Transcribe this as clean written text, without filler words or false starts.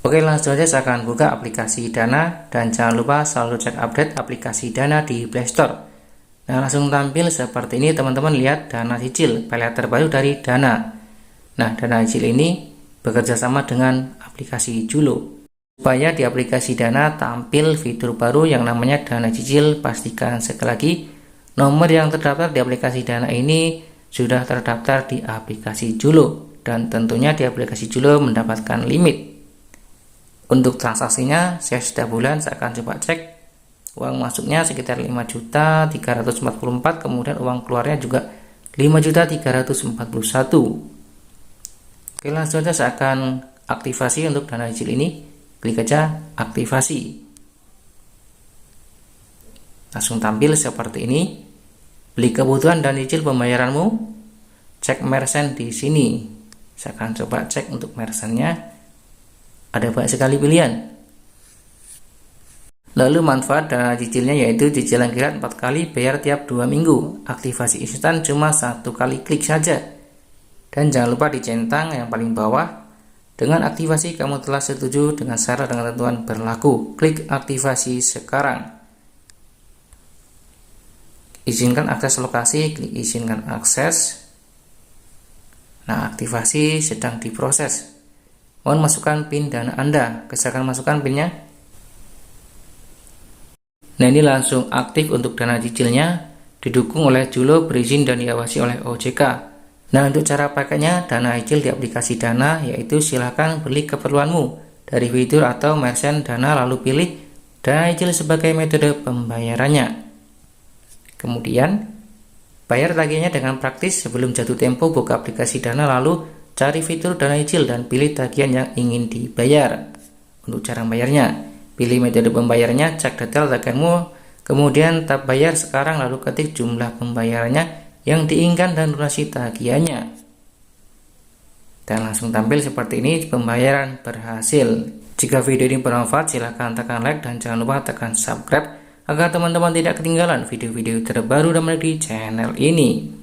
Oke, langsung saja saya akan buka aplikasi Dana dan jangan lupa selalu cek update aplikasi Dana di Play Store. Nah, langsung tampil seperti ini teman-teman, lihat Dana Cicil, pay later terbaru dari Dana. Nah, Dana Cicil ini bekerja sama dengan aplikasi Julo. Supaya di aplikasi Dana tampil fitur baru yang namanya Dana Cicil, pastikan sekali lagi nomor yang terdaftar di aplikasi Dana ini sudah terdaftar di aplikasi Julo, dan tentunya di aplikasi Julo mendapatkan limit. Untuk transaksinya saya setiap bulan saya akan coba cek. Uang masuknya sekitar 5.344, kemudian uang keluarnya juga 5.341. Oke, langsung saja saya akan aktivasi untuk Dana Cicil ini. Klik aja aktivasi. Langsung tampil seperti ini. Beli kebutuhan dan cicil pembayaranmu. Cek merchant di sini. Saya akan coba cek untuk merchantnya. Ada banyak sekali pilihan. Lalu manfaat Dana Cicilnya yaitu cicilan kilat 4 kali, bayar tiap 2 minggu, aktivasi instan cuma 1 kali klik saja. Dan jangan lupa dicentang yang paling bawah, dengan aktivasi kamu telah setuju dengan syarat dan ketentuan berlaku. Klik aktivasi sekarang. Izinkan akses lokasi, klik izinkan akses. Nah, aktivasi sedang diproses. Mohon masukkan PIN Dana Anda. Silakan masukkan PIN-nya. Nah, ini langsung aktif untuk Dana Cicilnya, didukung oleh Julo, berizin dan diawasi oleh OJK. Nah, untuk cara pakainya Dana Cicil di aplikasi Dana yaitu silakan beli keperluanmu dari fitur atau merchant Dana, lalu pilih Dana Cicil sebagai metode pembayarannya. Kemudian bayar tagihnya dengan praktis. Sebelum jatuh tempo, buka aplikasi Dana lalu cari fitur Dana Cicil dan pilih tagihan yang ingin dibayar. Untuk cara bayarnya, pilih metode pembayarannya, cek detail tagihanmu, kemudian tab bayar sekarang, lalu ketik jumlah pembayarannya yang diinginkan dan durasi tagihannya. Dan langsung tampil seperti ini, pembayaran berhasil. Jika video ini bermanfaat, silahkan tekan like dan jangan lupa tekan subscribe agar teman-teman tidak ketinggalan video-video terbaru dan menarik di channel ini.